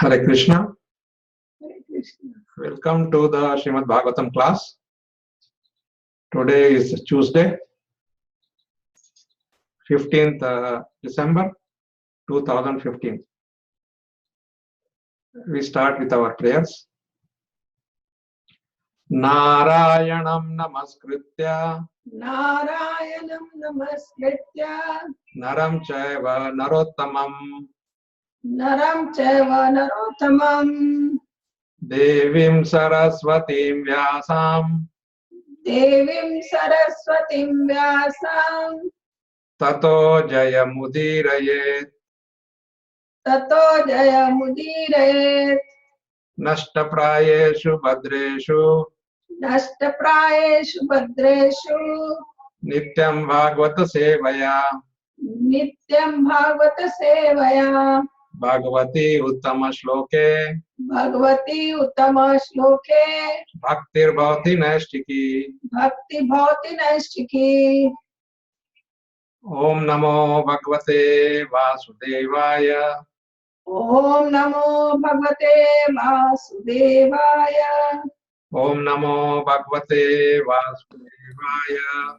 Hare Krishna. Hare Krishna. Welcome to the Srimad Bhagavatam class. Today is Tuesday, 15th December 2015. We start with our prayers. Narayanam namaskritya Narayanam namaskritya naram chaiva narottamam naram chaiva narottamam devim saraswatim vyasam devim saraswatim vyasam tato jayamudiraye tato jayamudiraye nashtaprayeshu bhadreshu nashtaprayeshu bhadreshu nityam bhagavata sevaya nityam bhagavata sevaya Bhagavati Uttama Shloke bhagavati uttama shloke Bhaktir Bhavati Naistiki bhakti bhavati naistiki. Om Namo Bhagavate Vasudevaya Om Namo Bhagavate Vasudevaya. Om Namo Bhagavate Vasudevaya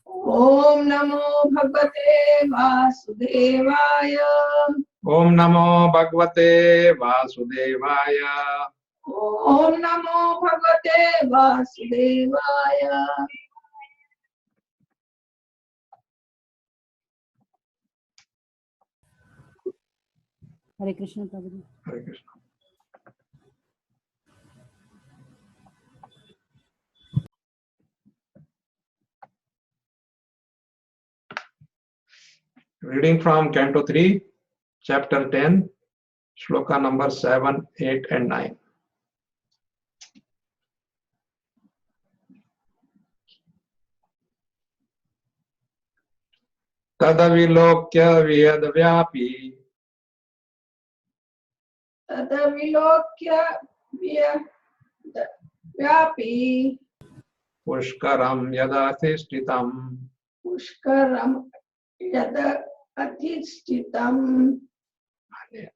Om Namo Bhagavate Vasudevaya. Om Namo Bhagavate Vasudevaya Om Namo Bhagavate Vasudevaya. Hare Krishna Prabhuji. Hare Krishna. Reading from Canto 3, Chapter 10, Sloka number 7, 8 and 9. Tadavilokya vyadvyapi Tadavilokya vyapi pushkaram yadathishtitam pushkaram yada adhishtitam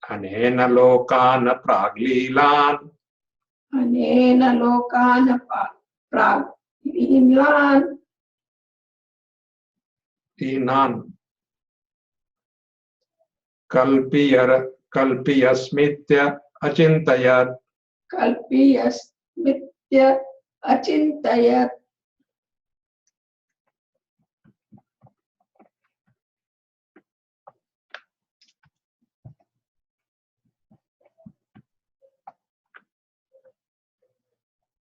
anena lokana praglilan anena lokana praglilan tinan kalpiyasmitya achintayat kalpiyasmitya achintayat.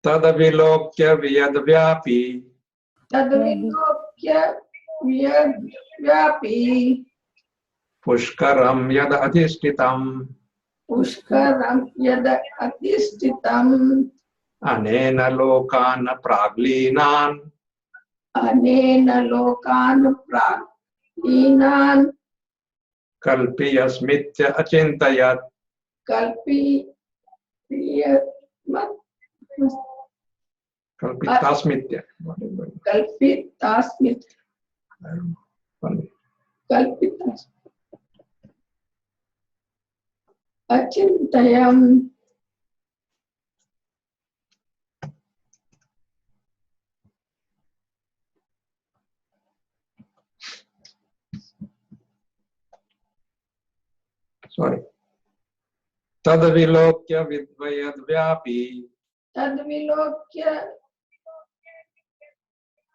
tadavilokya vyadvyapi Tadvilokya vyapi pushkaram yadadhishtitam pushkaram yada adhishtitam anena lokana praglinan anena lokana praglinan kalpiyasmitya achintayat kalpitasmitya kalpitasmit kalpitas achintayam. Sorry. Tadavilokya vidvayadvyapi Tadvilokya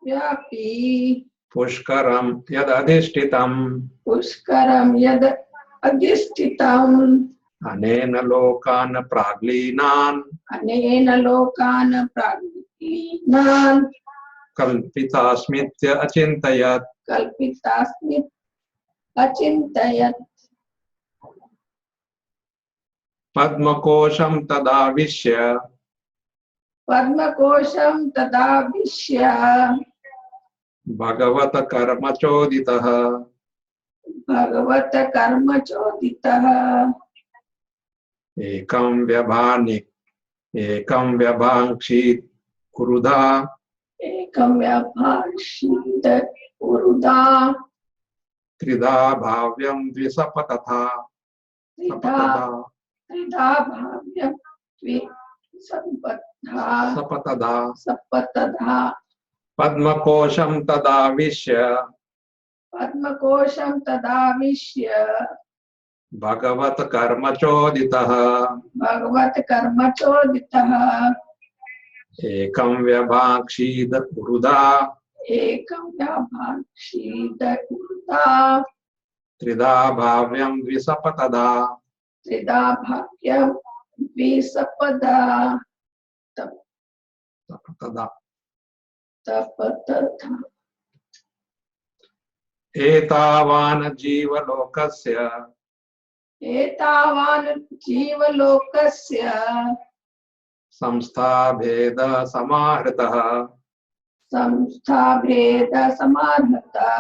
vyapi pushkaram yadadhishtitam pushkaram yada adhishtitam anena lokana praglinan anena lokana praglinan kalpitasmitya achintayat kalpitasmit achintayat. padmakosham tadavishya Padmakosham tadavishya bhagavata karma choditaha bhagavata karma choditaha ekam vyabhankshit kurudha ekam vyabhashita uruda tridha bhavyam dvisapatatha tridha त्रिधा भाव्यं सपतदा सपतधा पद्मकोशं तदाविश्य पद्मकोशं तदाविश्य भगवत कर्मचोदितः भगवत् कर्मचोदितः एकं व्यभाक्षीद उरुधा एकं व्याभाक्षीद उरुता त्रिधा भाव्यं द्विसपतदा त्रिधा भाग्यं द्विसपदा सपतदा तपतथा एतावान् जीवलोकस्य एतावान् जीवलोकस्य संस्थाभेद समाहृतः संस्थाभेदसमाहृता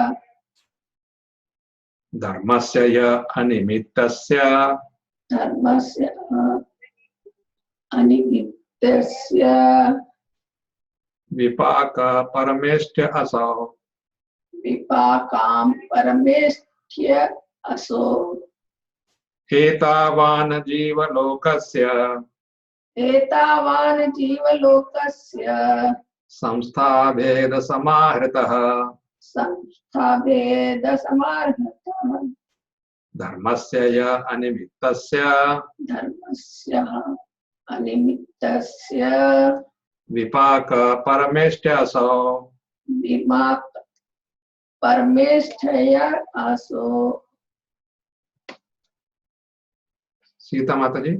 धर्मस्य य अनिमित्तस्य धर्मस्य अनिमित्तस्य विपाक परमेष्ठ असौ विपाकां परमेष्ठ्य असो एतावान् जीवलोकस्य एतावान् जीवलोकस्य संस्थाभेद समाहृतः संस्थाभेदसमाहृतः धर्मस्य य अनिमित्तस्य धर्मस्य अनिमित्तस्य विपाक परमेष्ठ असौ विपाक परमेष्ठय असो। सीता माता जी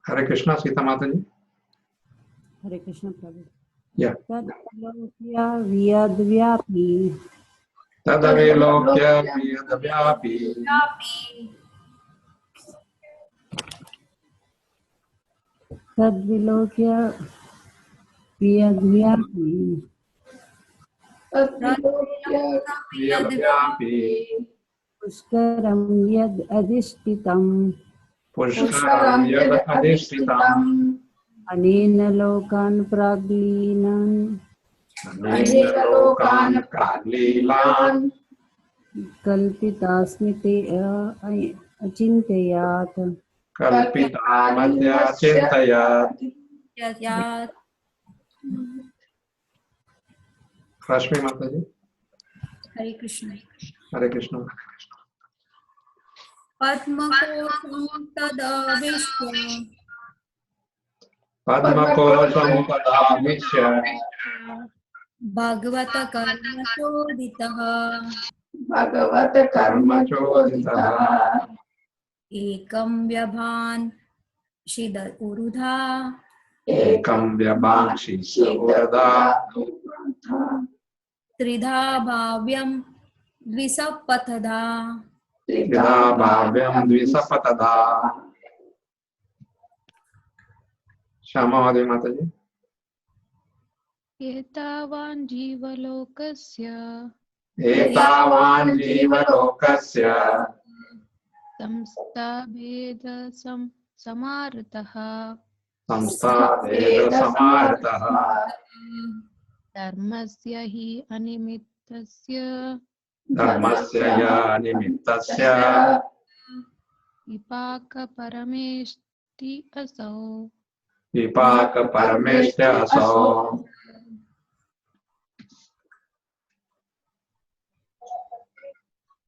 हरे कृष्णा सीता माता जी हरे कृष्ण प्रभु। या तद्लोक्य वियद्व्यापी तदविलोक्य वियद्व्यापी तद्विलोक्य वियद्व्यापी तद्विलोक्य वियद्व्यापी पुष्करं यद् अधिष्ठितं पुष्करं यद् अधिष्ठितम् अनेन लोकान् प्राग्लीनान् अनेन लोकान् प्राक्लीलान् कल्पितास्मि ते अचिन्तयात् कल्पितामन्यचिन्तयात्। रश्मि माता जी हरे कृष्ण। हरे कृष्ण। पद्मकोशं तदाविश्य पद्मकोशं तदाविश्य भगवत कर्मचोदितः भगवत कर्मचोदितः एकं व्यभान् शिद उरुधा एकं व्यभाक्षि उरदा त्रिधा भाव्यं द्विसपथधा त्रिधा भाव्यं द्विसपतधा। श्यामा माधवी माता जी एतावान् जीवलोकस्य एतावान् जीवलोकस्य समाहृतः संस्थाभेदसमाहृतः धर्मस्य हि अनिमित्तस्य धर्मस्य य निमित्तस्य विपाकपरमेष्टि असौ विपाक परमेष्ठ असौ।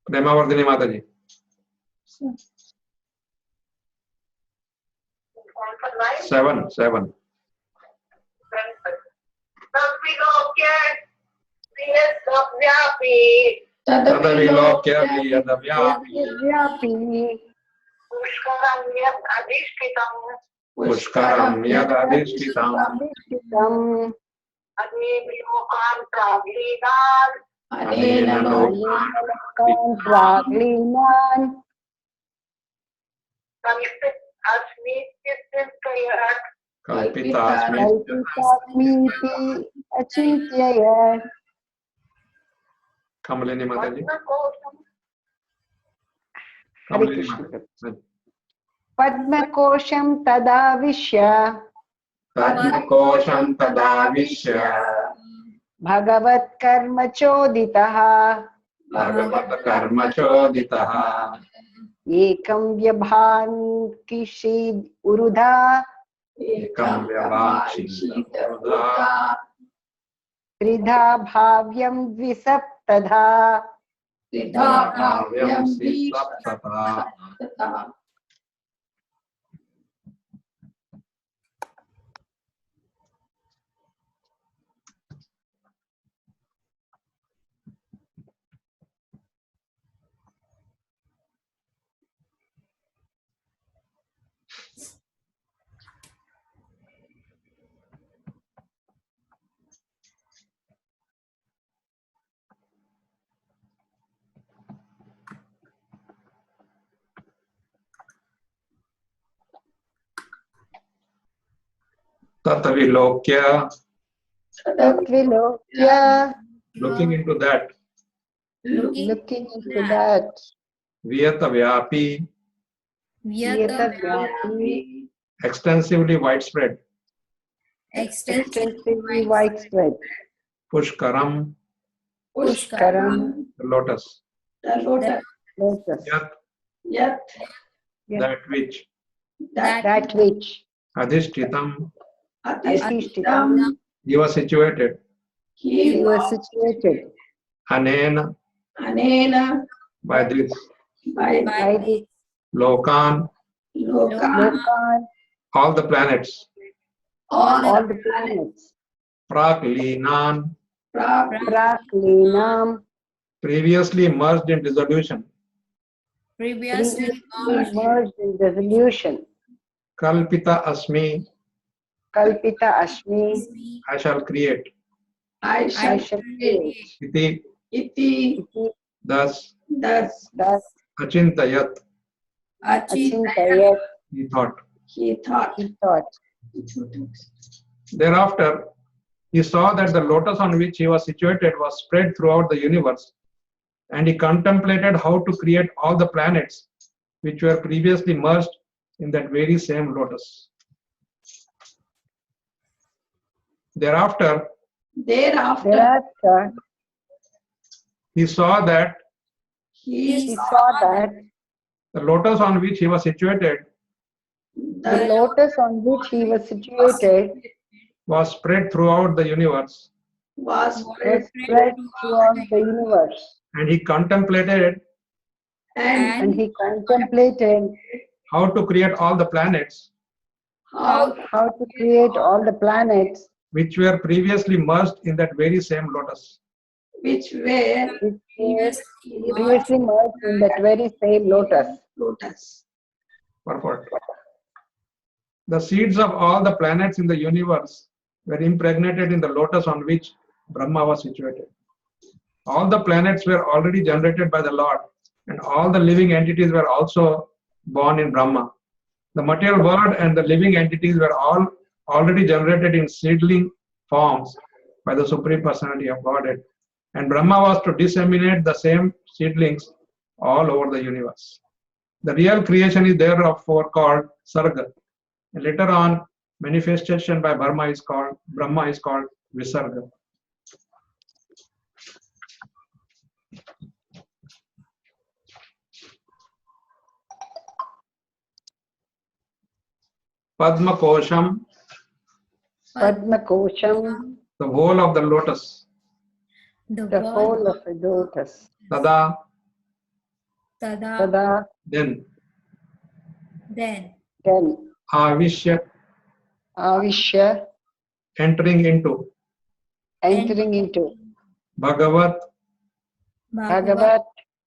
प्रेमावर्धिनी माता जी सेवन तदविलोक्य वियद्व्यापी पुष्करं यद् अधिष्ठितम् अनेन लोकान् प्राग्लीनान् कल्पितास्मीति अचिन्तयत्। कमलिनी माता जी हरे Krishna. पद्मकोशं तदाविश्य Padmakosham tadavishya भगवत्कर्म चोदितः Bhagavad karma choditaha एकं व्यभान् किशीद उरुधा Ekam vyavakshita त्रिधा भाव्यं द्विसप्तधा Bhavyam sipsaptata Tatavilokya, तत्विलोक्य looking into that, looking into that Vyatavyapi, yatavyapi extensively widespread, extensively widespread Pushkaram, pushkaram the lotus, lotus Yat, that which, that which Adhishtitam, Adhishtitam he was situated, he was situated Anena, by this, by this Lokan, lokan all the planets, all the planets Praklinan, praklinam previously merged in dissolution, previously merged in dissolution Kalpita Asmi, kalpita ashmi I shall create, I shall create Iti, iti thus, thus Achintayat, achintayat he thought. he thought Thereafter, he saw that the lotus on which he was situated was spread throughout the universe, and he contemplated how to create all the planets which were previously merged in that very same lotus. Thereafter, thereafter he saw that he saw that the lotus on which he was situated the lotus on which he was situated was spread throughout the universe, was spread throughout the universe, and he contemplated and he contemplated how to create all the planets how to create all the planets which were previously merged in that very same lotus. which were previously merged in that very same lotus. Perfect. The seeds of all the planets in the universe were impregnated in the lotus on which Brahma was situated. All the planets were already generated by the Lord, and all the living entities were also born in Brahma. The material world and the living entities were all already generated in seedling forms by the Supreme Personality of Godhead. And Brahma was to disseminate the same seedlings all over the universe. The real creation is therefore called Sarga. And later on, manifestation by Brahma is called Visarga. Padma Kosham, Padmakosham, the whole of the lotus. the whole of the lotus. Tada, Tada, then. then Avishya, Avishya, entering into. Bhagavat, Bhagavat,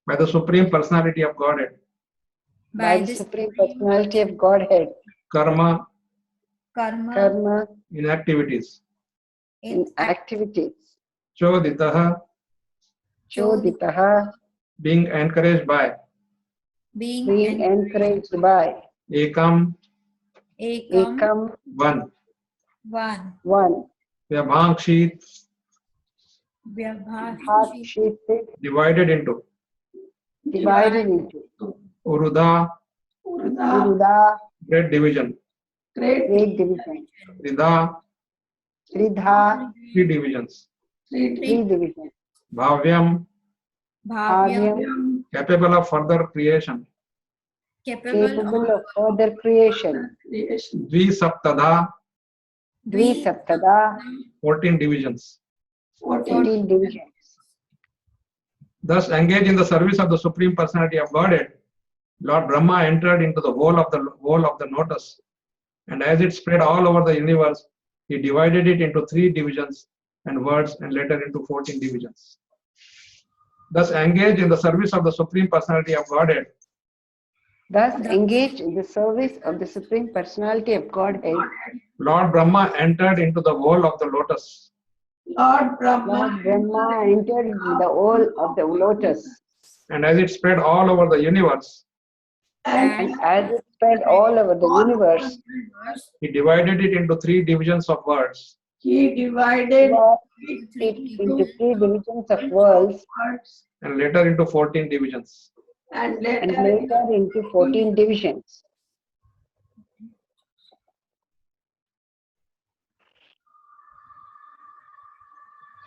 by the Supreme Personality of Godhead. by the Supreme Personality of Godhead. Karma, Karma, in activities. in activities. Choditaha, Choditaha, being encouraged by. being encouraged by. Ekam, Ekam, one. one. Vyabhangshit, Bhakshit, divided into. divided into. Urudha, Viruddha, great division. great great division. Tridha, Tridha, three divisions. three three divisions. Bhavyam, Bhavyam, capable of further creation. capable of further creation. creation. Dvisaptada, Dvisaptada, 14 divisions. 14 divisions. Thus, engaged in the service of the Supreme Personality of Godhead, Lord Brahma entered into the whole of the lotus, and as it spread all over the universe, he divided it into 3 divisions and words, and later into 14 divisions. Thus, engaged in the service of the Supreme Personality of Godhead, Thus, engaged in the service of the Supreme Personality of Godhead, Lord Brahma entered into the whole of the lotus, Lord Brahma Lord Brahma entered the whole of the lotus, and as it spread all over the universe, and and as it spread all over the universe, he divided it into 3 divisions of words, he divided it into 3 divisions of worlds, words and later into 14 divisions. and and later later into 14 divisions.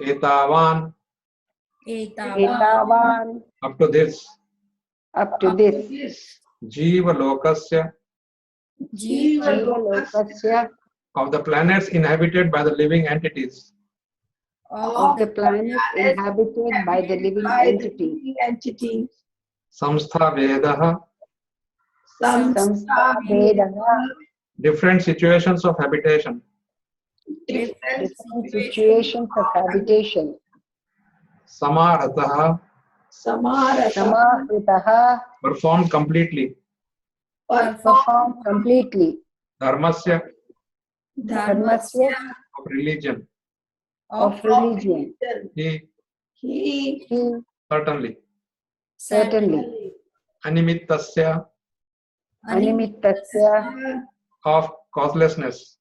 Etavan, Etavan, up to this, up to this, Jiva Lokasya, Jiva Lokasya, of the planets inhabited by the living entities, of the planet inhabited by the living entity. entities. Samstha Vedaha, Samstha Vedaha, different situations of habitation, different situations of habitation. Samarataha, Samarata Samahritaha, performed completely, performed completely. Dharmasya, Dharmasya, of religion, of religion. he he He certainly, certainly. Animittasya, Animittasya, of causelessness,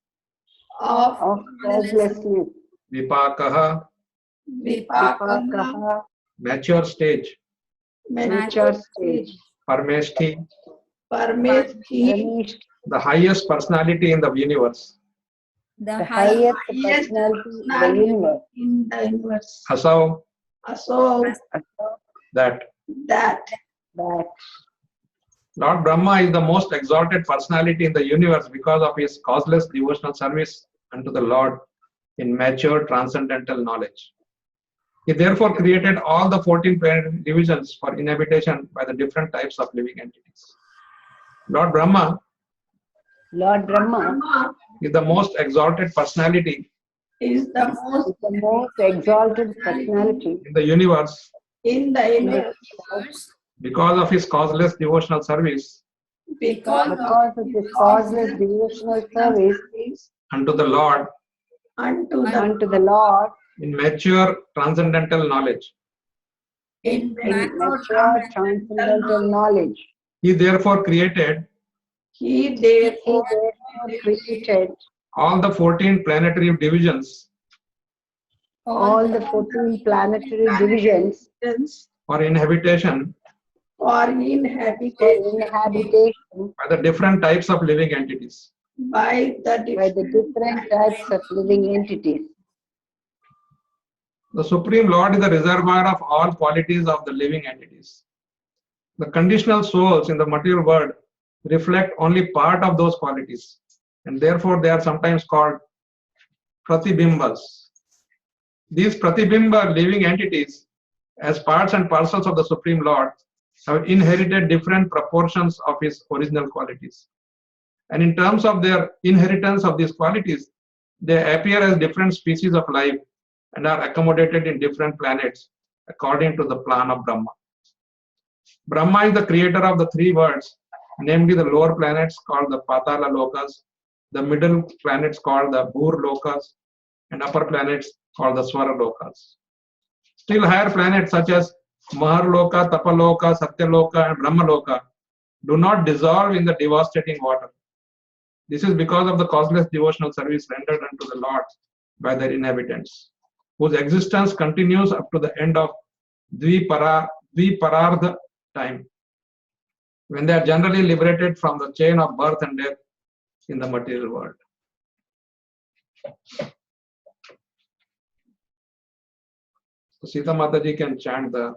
of of causelessness. Vipakaha, Vipaka Vipakaha, mature stage, mature stage. Parmeshti, Parmeshi, Ramesh, the highest personality in the universe, the highest personality in the universe. in the universe. Hasav, So that that That Lord Brahma is the most exalted personality in the universe because of his causeless devotional service unto the Lord in mature transcendental knowledge. He therefore created all the 14 planetary divisions for inhabitation by the different types of living entities. Lord Brahma Lord Brahma Brahma is the most exalted personality is the is most the most exalted personality in the universe in the in the universe universe because of his causeless devotional service because because of his causeless devotional service unto the Lord unto the Lord in mature transcendental knowledge. in in mature transcendental knowledge. He therefore created He He therefore therefore created all the 14 planetary divisions all the 14 planetary divisions for inhabitation for for inhabitation inhabitation by the different types of living entities. by the by the different types of living entities. The Supreme Lord is the reservoir of all qualities of the living entities. The conditional souls in the material world reflect only part of those qualities, and therefore they are sometimes called pratibimbas. These pratibimba living entities, as parts and parcels of the Supreme Lord, have inherited different proportions of his original qualities. And in terms of their inheritance of these qualities, they appear as different species of life and are accommodated in different planets according to the plan of Brahma. Brahma is the creator of the 3 worlds, namely the lower planets called the Patala Lokas, the middle planets called the Bhur Lokas, and upper planets called the Swara Lokas. Still higher planets such as Maharloka, Tapaloka, Satyaloka, and Brahmaloka do not dissolve in the devastating water. This is because of the causeless devotional service rendered unto the Lord by their inhabitants, whose existence continues up to the end of Dviparardha time. when they are generally liberated from the chain of birth and death in the material world. So Sita Mataji can chant the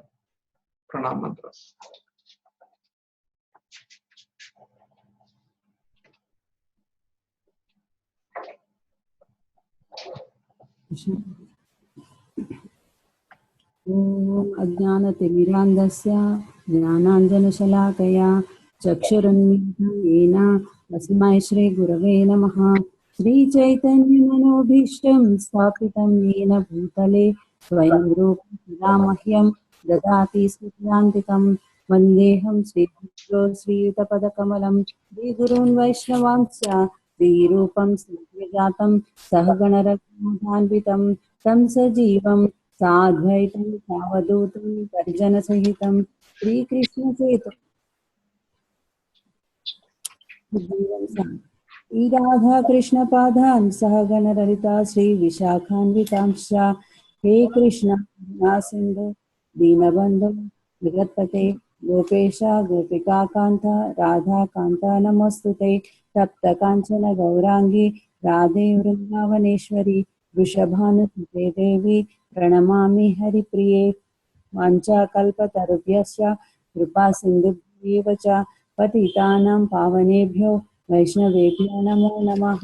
pranam mantras. ॐ अज्ञानतिमिरान्धस्य ज्ञानाञ्जनशलाकया चक्षुरुन्मीलितं येन तस्मै श्रीगुरवे नमः। श्रीचैतन्यमनोभीष्टं स्थापितं येन भूतले स्वयं रूपं सदा मह्यं ददाति स्फुटनान्तिकं। वन्देऽहं श्रीगुरो श्रीयुतपदकमलं श्रीगुरून् वैष्णवांश्च श्रीरूपं श्रीजातं सहगणरघुनाथान्वितं तं सजीवं साद्वैतं सावधूतं परिजनसहितं श्री राधा कृष्णपादान् सहगणललिता श्रीविशाखान्वितांश्च। हे कृष्ण करुणा सिन्धु दीनबन्धु जगत्पते गोपेश गोपिकान्त राधाकान्त नमोऽस्तुते। तप्तकाञ्चन गौराङ्गी राधे वृन्दावनेश्वरी वृषभानुसुते देवी प्रणमामि हरिप्रिये। वाञ्छाकल्पतरुभ्यश्च कृपासिन्धुभ्येव च पतितानां पावनेभ्यो वैष्णवेभ्यो नमो नमः।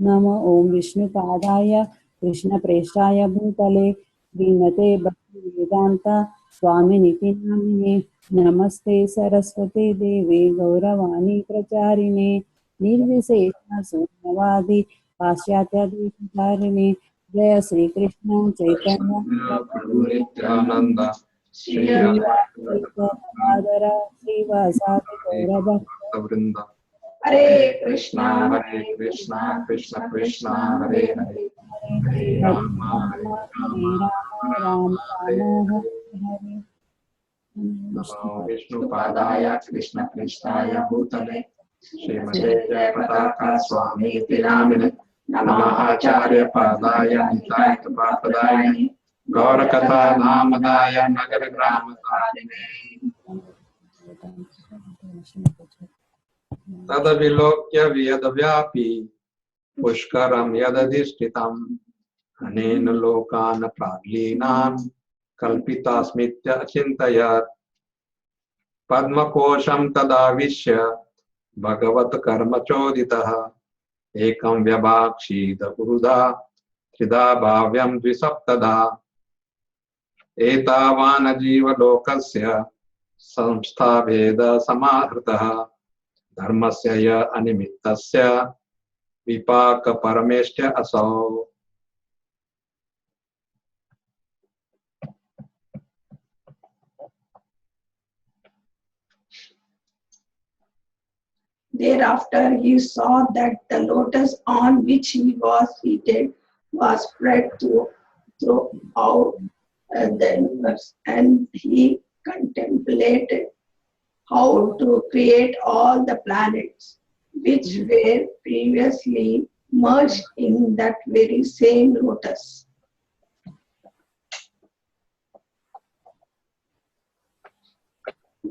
नमो ॐ विष्णुपादाय कृष्णप्रेष्ठाय भूतले श्रीमते भक्तिवेदान्त स्वामिनिति नामिने। नमस्ते सरस्वती देवे गौरवाणी प्रचारिणे निर्विशेष शून्यवादी पाश्चात्यदेशधारिणे। जय Shri Krishna Chaitanya Prabhu Nityananda, Sri श्रीवासादि गौरभक्त Vrinda, Hare Krishna, Hare Krishna, Krishna Krishna, Hare Hare, Hare Rama, Hare Hare Rama, Ram Ram Rama Ram Hare Hare. Hare Namo Vishnupadaya Krishna Krishnaya Bhutale Srimate Jayapataka Swami Tinamine Namaha Acharya Padaya Nitaya Tapapadaya Gaurakatha Namadaya Nagara Grama Sadhine Tadavilokya Vyadavyapi Pushkaram Yadadishtitam Anena Lokana Praglinan Kalpitasmitya Achintayat Padmakosham Tadavishya Bhagavat Karma Choditaha Ekam Vyabhakshida Puruda Trida Bhavyam Dvisaptada Etavana Jiva Lokasya Samstha Veda Samahritaha Dharmasya ya Animittasya Vipaka Parameshtya Asau. Thereafter he saw that the lotus on which he was seated was spread throughout the universe, and he contemplated how to create all the planets which were previously merged in that very same lotus.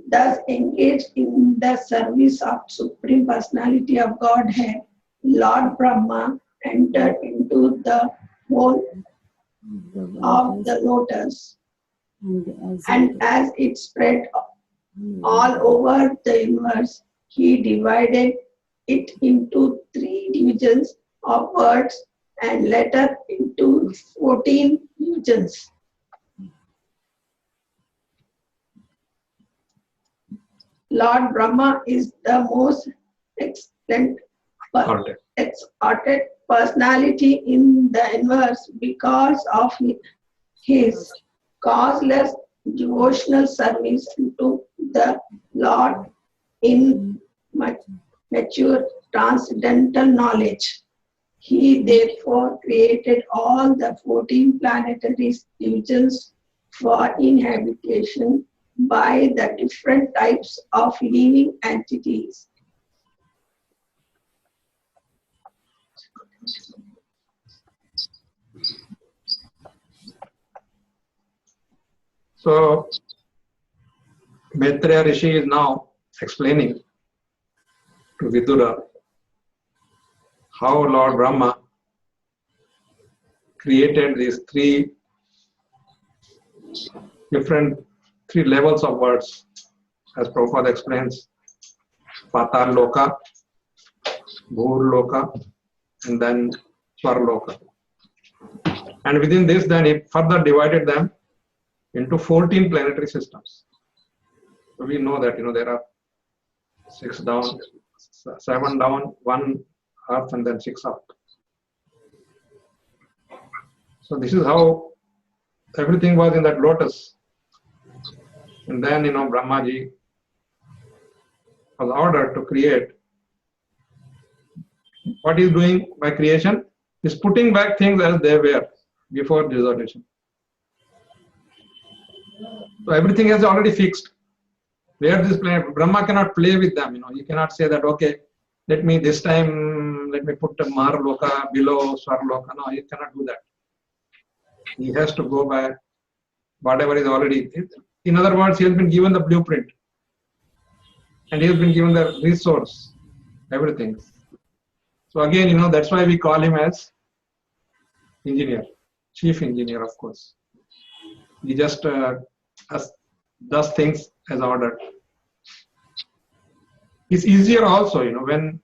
Thus engaged in the service of Supreme Personality of Godhead, Lord Brahma entered into the hole of the lotus, and as it spread all over the universe, he divided it into 3 divisions upwards and later into 14 divisions. Lord Brahma is the most excellent, exalted personality in the universe because of his causeless devotional service to the Lord in mature transcendental knowledge. He therefore created all the 14 planetary divisions for inhabitation by the different types of living entities. So Maitreya Rishi is now explaining to Vidura how Lord Brahma created these three levels of words, as Prabhupada explains: Patal Loka, Bhur Loka, and then Swar Loka. And within this, then he further divided them into 14 planetary systems. So we know that there are 6 down, 7 down, 1 earth, and then 6 up. So this is how everything was in that lotus. And then Brahmaji was ordered to create. What he's doing by creation is putting back things as they were before dissolution. So everything is already fixed. Where this planet, Brahma cannot play with them. He cannot say that, okay, let me put a Mahar Loka below Swar Loka. No, he cannot do that. He has to go by whatever is already. In other words, he has been given the blueprint. And he has been given the resource, everything. So again, that's why we call him as engineer, chief engineer, of course. He just does things as ordered. It's easier also, when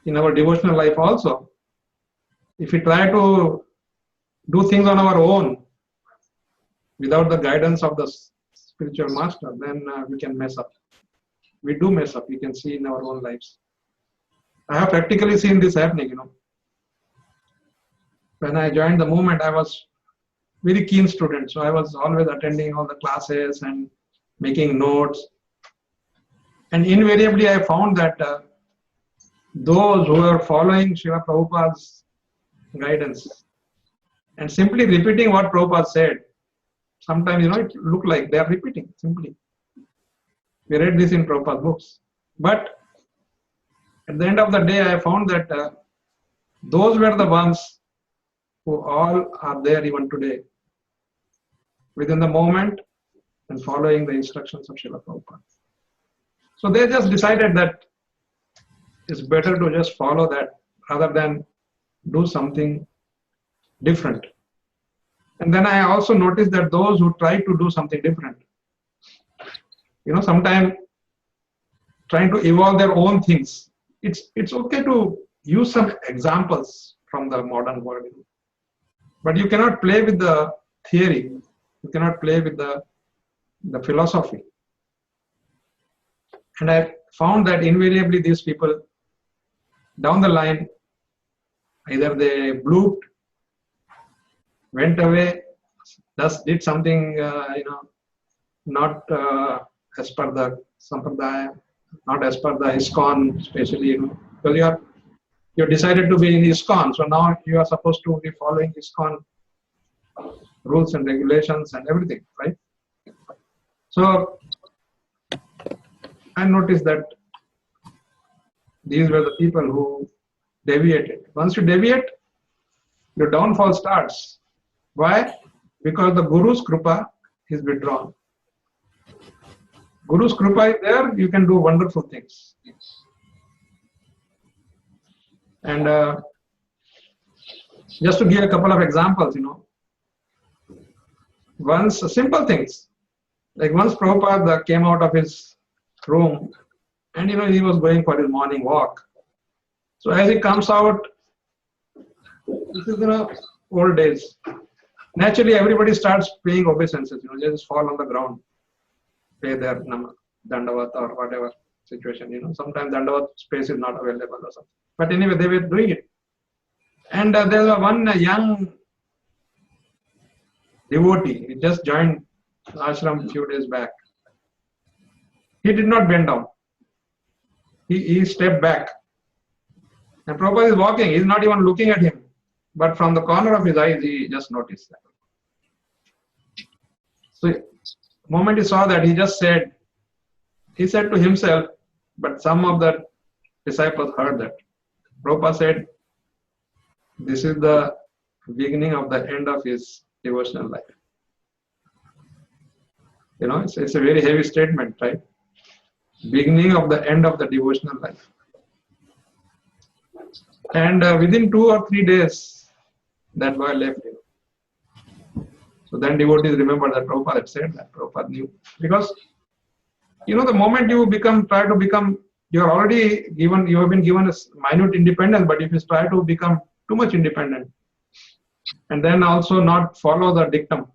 in our devotional life also, if we try to do things on our own without the guidance of the spiritual master, then we can mess up. We do mess up. We can see in our own lives. I have practically seen this happening, When I joined the movement, I was very keen student. So I was always attending all the classes and making notes. And invariably, I found that those who are following Srila Prabhupada's guidance and simply repeating what Prabhupada said, sometimes, it looked like they are repeating simply. We read this in Prabhupada's books. But at the end of the day, I found that those were the ones who all are there even today, within the moment and following the instructions of Srila Prabhupada. So they just decided that it's better to just follow that rather than do something different. And then I also noticed that those who try to do something different, sometimes trying to evolve their own things, it's okay to use some examples from the modern world. But you cannot play with the theory. You cannot play with the philosophy. And I found that invariably these people, down the line, either they blooped, went away, did something, not as per the Sampradaya, not as per the ISKCON, especially, because you decided to be in ISKCON, so now you are supposed to be following ISKCON rules and regulations and everything, right? So I noticed that these were the people who deviated. Once you deviate, your downfall starts. Why? Because the Guru's Kripa is withdrawn. Guru's Kripa is there, you can do wonderful things. And just to give a couple of examples, once simple things, like once Prabhupada came out of his room and he was going for his morning walk. So as he comes out, this is old days. Naturally, everybody starts paying obeisances, they just fall on the ground, pay their dandavat or whatever situation, sometimes dandavat space is not available or something. But anyway, they were doing it. And there was one young devotee, he just joined ashram a few days back. He did not bend down. He stepped back. And Prabhupada is walking, he's not even looking at him. But from the corner of his eyes, he just noticed that. So the moment he saw that, he said to himself, but some of the disciples heard that. Prabhupada said, this is the beginning of the end of his devotional life. It's a very heavy statement, right? Beginning of the end of the devotional life. And within 2 or 3 days, that boy left. So then devotees remember that Prabhupada had said that. Prabhupada knew. Because, the moment you try to become, you have been given a minute independence, but if you try to become too much independent, and then also not follow the dictum,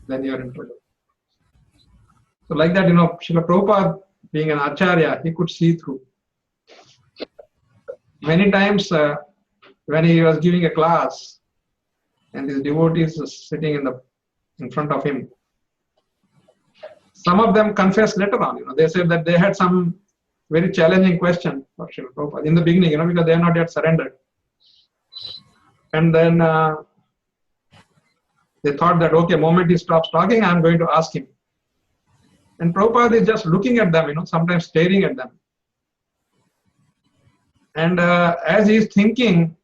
then you are in trouble. So like that, Srila Prabhupada, being an acharya, he could see through. Many times when he was giving a class, and these devotees were sitting in front of him, some of them confessed later on. They said that they had some very challenging question for Srila Prabhupada in the beginning, because they are not yet surrendered. And then they thought that, okay, moment he stops talking, I am going to ask him. And Prabhupada is just looking at them, sometimes staring at them. And as he is thinking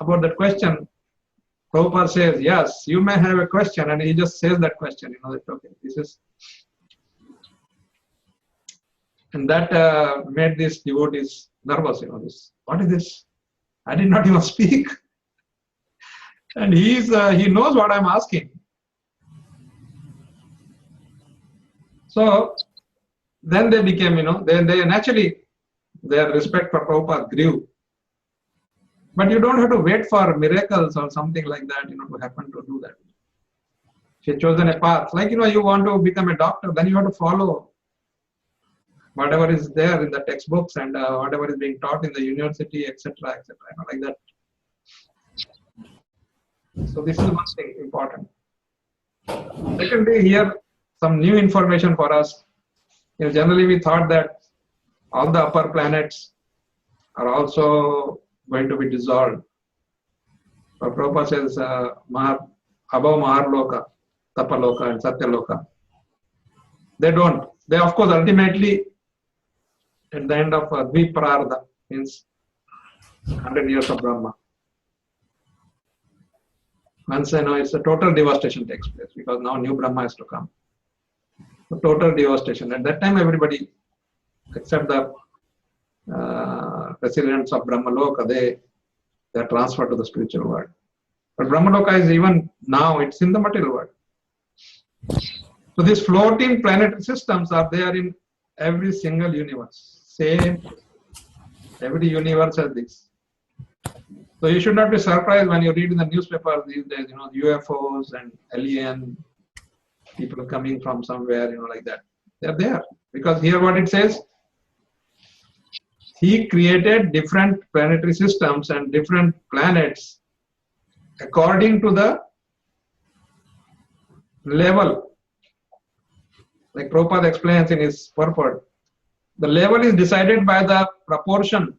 about that question, Prabhupada says, yes, you may have a question, and he just says that question, that okay, this is. And that made these devotees nervous, this. What is this? I did not even speak. And he knows what I'm asking. So then they became, they naturally, their respect for Prabhupada grew. But you don't have to wait for miracles or something like that, to happen to do that. If you've chosen a path, like, you want to become a doctor, then you have to follow whatever is there in the textbooks and whatever is being taught in the university, etc., like that. So this is one thing important. Secondly, here some new information for us. Generally we thought that all the upper planets are also going to be dissolved. But Prabhupada says above Maharloka, Tapaloka and Satyaloka. They don't. They of course ultimately at the end of Dviprartha, means 100 years of Brahma. Once it's a total devastation takes place, because now new Brahma has to come. So total devastation. At that time everybody except the residents of Brahmaloka, they are transferred to the spiritual world. But Brahmaloka is even now, it's in the material world. So these floating planetary systems are there in every single universe. Same, every universe has this. So you should not be surprised when you read in the newspaper these days, UFOs and alien people coming from somewhere, like that. They're there. Because here what it says, he created different planetary systems and different planets according to the level. Like Prabhupada explains in his purport, the level is decided by the proportion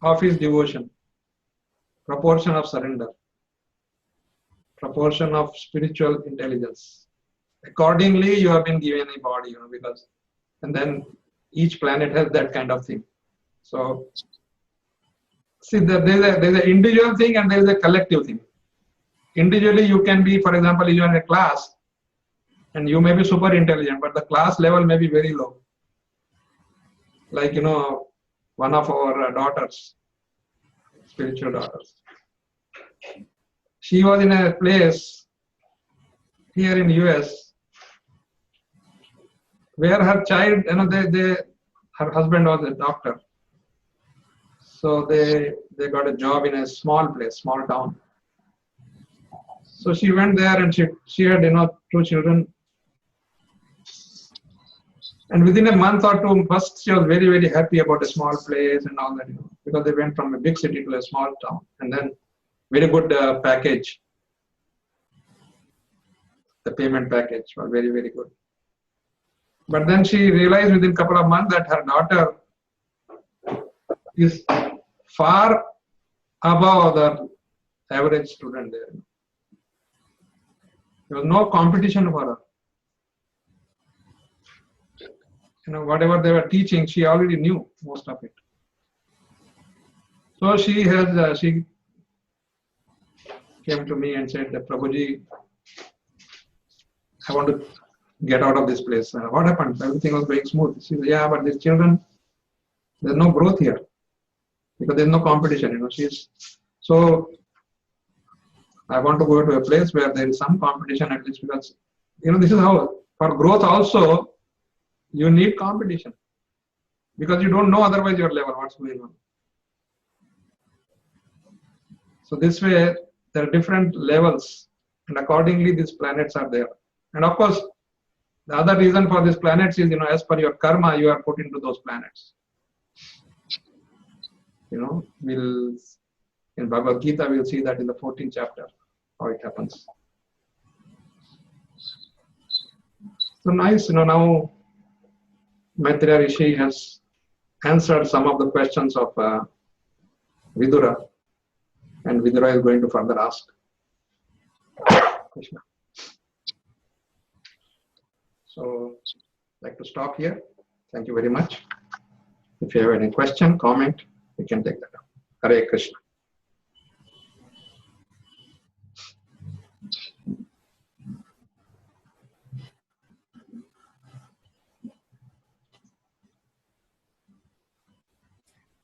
of his devotion, proportion of surrender, proportion of spiritual intelligence. Accordingly, you have been given a body, because, and then each planet has that kind of thing. So, see, there's an individual thing and there is a collective thing. Individually, you can be, for example, you are in a class and you may be super intelligent, but the class level may be very low. Like, one of our daughters, spiritual daughters. She was in a place here in US where her child, her husband was a doctor. So they got a job in a small place, small town. So she went there and she had, 2 children. And within a month or two, first she was very, very happy about a small place and all that, because they went from a big city to a small town. And then very good package. The payment package was very, very good. But then she realized within a couple of months that her daughter is far above the average student there. There was no competition for her. Whatever they were teaching, she already knew most of it. So she came to me and said that, Prabhuji, I want to get out of this place. What happened? Everything was going smooth. She said, yeah, but these children, there's no growth here because there's no competition. So I want to go to a place where there is some competition at least, because this is how for growth also you need competition, because you don't know otherwise your level what's going on. So this way there are different levels, and accordingly these planets are there. And of course the other reason for these planets is as per your karma you are put into those planets. We'll in Bhagavad Gita we'll see that in the 14th chapter how it happens. So nice, now Maitreya Rishi has answered some of the questions of Vidura, and Vidura is going to further ask. Krishna. So I'd like to stop here. Thank you very much. If you have any question, comment, we can take that up. Hare Krishna.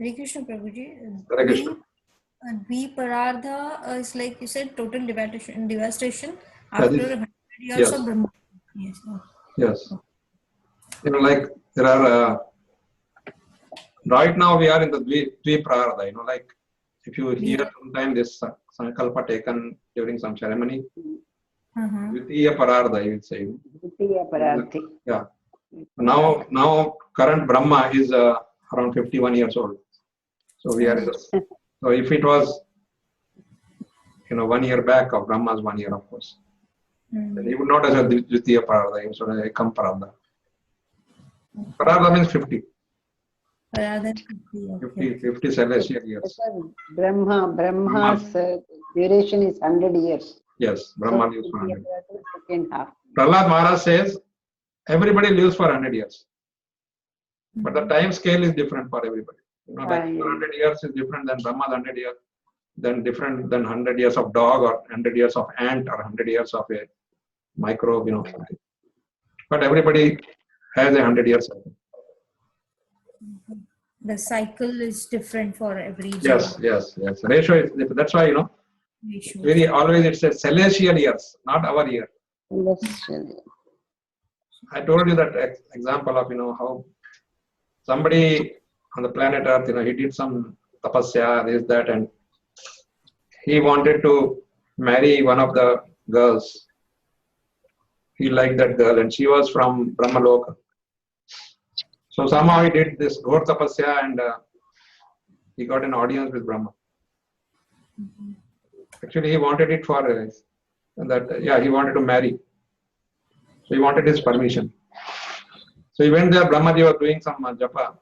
Hare Krishna, Prabhuji. Hare Krishna. Dviparardha is like you said, total devastation That after is- 100 years yes. of Brahma. Yes. Yes. like there are, right now we are in the Dviprarada, like if you hear sometime this Sankalpa taken during some ceremony, Dvitiya Pararda, you will say. Dvitiya Pararthi. Yeah. Now current Brahma is around 51 years old. So we are, so if it was, 1 year back of Brahma's 1 year, of course. Then he would not have a Dvitiya Pararda, he would have a Ekam Pararda. Pararda means 50. Rather than 50 celestial years. Brahma's duration is 100 years. Yes, Brahma lives for 100. Second half. Prahlad Maharaj says, everybody lives for 100 years. But the time scale is different for everybody. Like 100 years is different than Brahma's 100 years, then different than 100 years of dog or 100 years of ant or 100 years of a microbe, something. But everybody has a 100 years cycle. the cycle is different for every Yes. Ratio is different. That's why, ratio. very always it says celestial years, not our year. Celestial. I told you that example of, how somebody on the planet Earth, he did some tapasya, this, that, and he wanted to marry one of the girls. He liked that girl and she was from Brahmaloka. So somehow he did this Ghor Tapasya and he got an audience with Brahma. Actually, he wanted it for he wanted to marry. So he wanted his permission. So he went there, Brahmaji was doing some japa.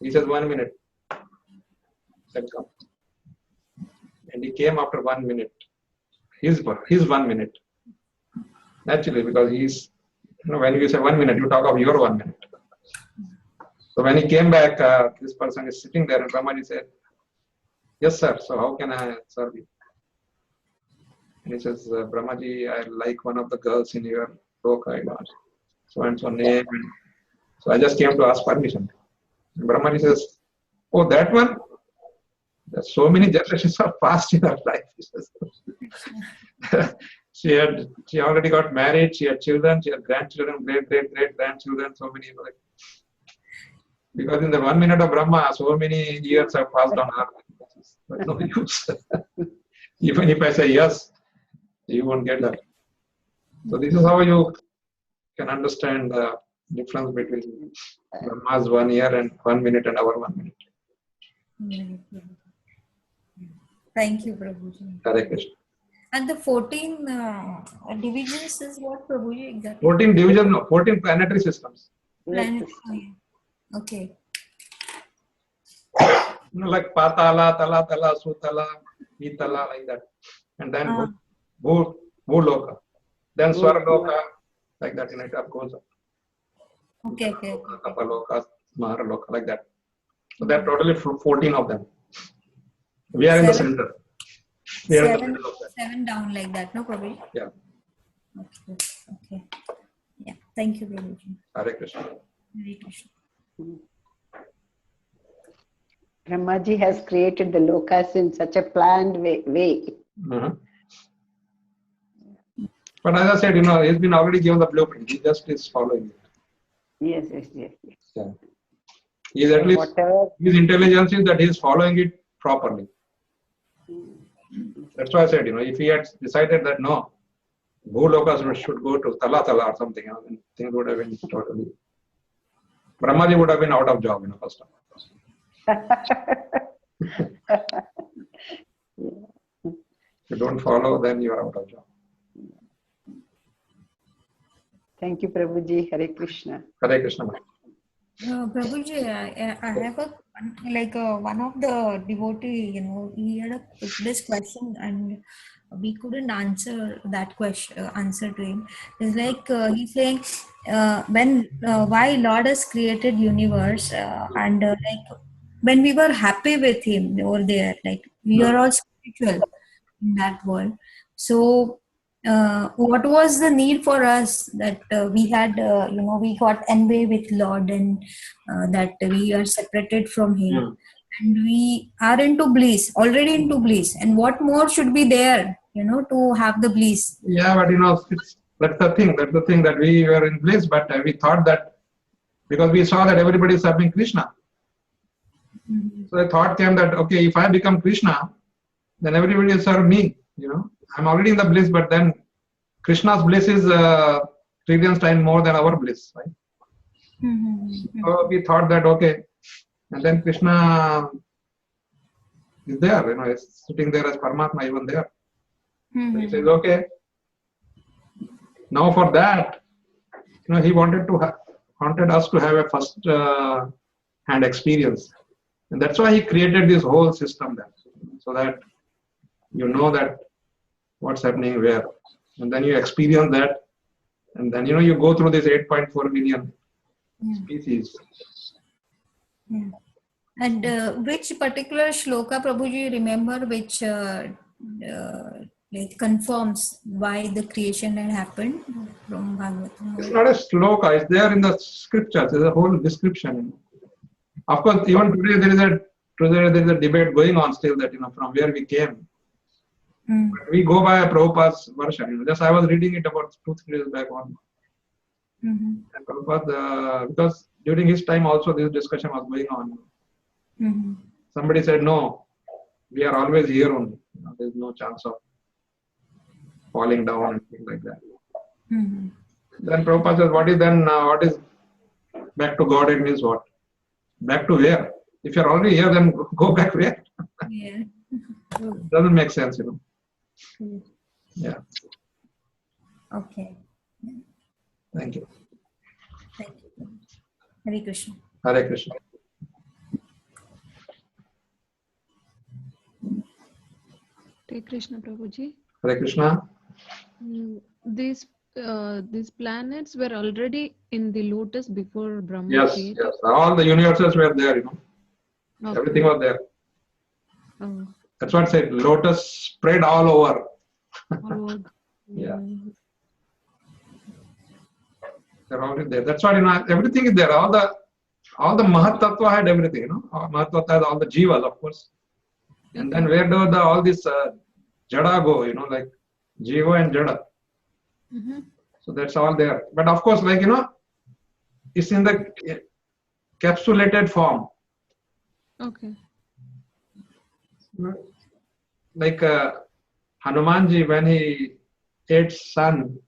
He says, 1 minute. Said, come. And he came after 1 minute. His 1 minute. Naturally, because he's, when you say 1 minute, you talk of your 1 minute. So when he came back, this person is sitting there and Brahmaji said, yes, sir. So how can I serve you? And he says, Brahmaji, I like one of the girls in your Sloka. I got so and so name. And so I just came to ask permission. And Brahmaji says, oh, that one? There's so many generations have passed in her life. She already got married, she had children, she had grandchildren, great grandchildren, so many. Because in the 1 minute of Brahma, so many years have passed on earth. But no use. Even if I say yes, you won't get that. So this is how you can understand the difference between Brahma's 1 year and 1 minute and our 1 minute. Thank you, Prabhuji. Hare Krishna. And the 14 divisions is what, Prabhuji, exactly? 14 division, 14 planetary systems. Planet. Okay. Like Patala, Tala, Sutala, Vitala, like that. And then Bhuloka. Then Swarloka, like that, it up goes up. Okay. Tapaloka, Maharaloka, like that. So there are totally 14 of them. We are in the center. We are in the middle of that. 7 down like that, no, Prabhuji? Yeah. Okay. Okay. Yeah. Thank you, Prabhuji. Hare Krishna. Hare Krishna. Brahmaji has created the lokas in such a planned way. Mhm. But as I said, he's been already given the blueprint. He just is following it. Yes. Yeah. He's at least, Whatever. his intelligence is that he's following it properly. That's why I said, if he had decided that no, Bhulokas should go to Tala or something, then things would have been totally. Brahmaji would have been out of job, first time. If you don't follow, then you are out of job. Thank you, Prabhuji. Hare Krishna. Hare Krishna. Prabhuji, I have one of the devotee, he had this question and we couldn't answer that question. Answer to him is he's saying why Lord has created universe and when we were happy with Him over there, we are all spiritual in that world. So what was the need for us that we had we got envy with Lord and that we are separated from Him and we are already into bliss, and what more should be there to have the bliss? Yeah, but that's the thing that we were in bliss, but we thought that because we saw that everybody is serving Krishna. So the thought came that, okay, if I become Krishna, then everybody will serve me. I'm already in the bliss, but then Krishna's bliss is trillions times more than our bliss, right? So we thought that, okay, and then Krishna is there, is sitting there as Paramatma even there. So he says, okay, now for that, he wanted us to have a first hand experience. And that's why he created this whole system there, so that that what's happening where. And then you experience that. And then, you go through this 8.4 million species. Yeah. And which particular shloka, Prabhuji, remember which confirms why the creation had happened from Bhagavatam? It's not a sloka, it's there in the scriptures, there's a whole description. Of course, even today there is a debate going on still that, from where we came. But we go by Prabhupada's version. Just I was reading it about 2-3 days back on. And Prabhupada, because during his time also this discussion was going on. Somebody said, no, we are always here only. There's no chance of falling down and things like that. Then Prabhupada says, what is back to God? It means what? Back to where? If you're already here, then go back where? Yeah. It doesn't make sense, Yeah. Okay. Thank you. Thank you. Hare Krishna. Hare Krishna. Hare Krishna, Prabhuji. Hare Krishna. These planets were already in the lotus before Brahma Yes. created. Yes. All the universes were there, Okay. Everything was there. Oh, That's what I said. Lotus spread all over. all over. Yeah. They're already there. That's what everything is there. All the Mahat Tattva had everything, Mahat Tattva has all the jivas, of course. And then where do all this jada go, like jiva and jada. So that's all there. But of course, it's in the capsulated form. Okay. Like Hanumanji, when he ate sun,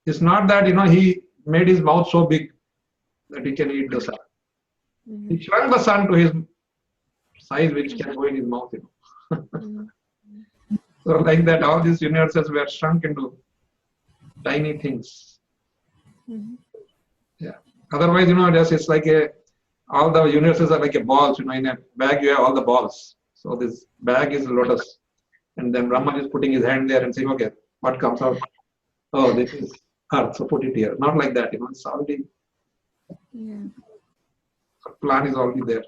it's not that he made his mouth so big that he can eat the sun. He shrunk the sun to his size which can go in his mouth. So like that, all these universes were shrunk into tiny things. Yeah. Otherwise, just it's like all the universes are like a balls. In a bag you have all the balls. So this bag is lotus, and then Brahma is putting his hand there and saying, okay, what comes out? Oh, this is earth, so put it here. Not like that. It's already. Yeah. The plan is already there.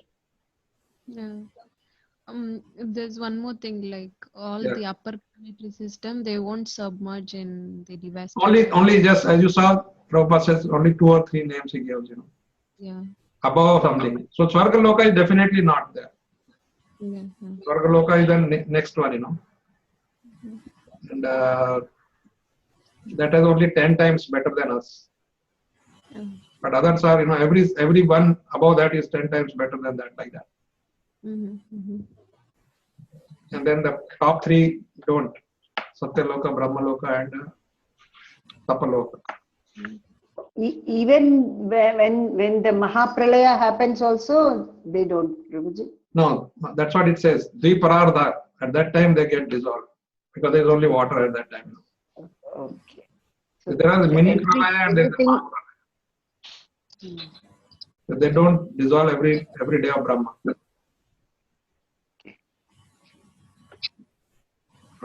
Yeah. There's one more thing, like all Yeah. the upper planetary system, they won't submerge in the Only devastation. just as you saw, Prabhupada says only 2 or 3 names he gives, Yeah. above something. So Swargaloka is definitely not there. Yeah. Yeah. Swargaloka is the next one, and that is only 10 times better than us. Yeah. But others are, every one above that is 10 times better than that, like that. And then the top 3 don't. Satyaloka, Brahmaloka, and Tapaloka. Even when the Mahapralaya happens also, they don't. Prabhuji. No, that's what it says. Dviparardha. At that time they get dissolved because there is only water at that time. Okay. So there are mini every- pralaya and there is a everything- Mahapralaya. So they don't dissolve every day of Brahma.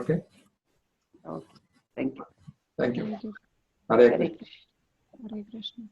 Okay. Okay. Thank you. Thank you. Thank you. Hare Hare Krishna. Krishna. Hare Krishna.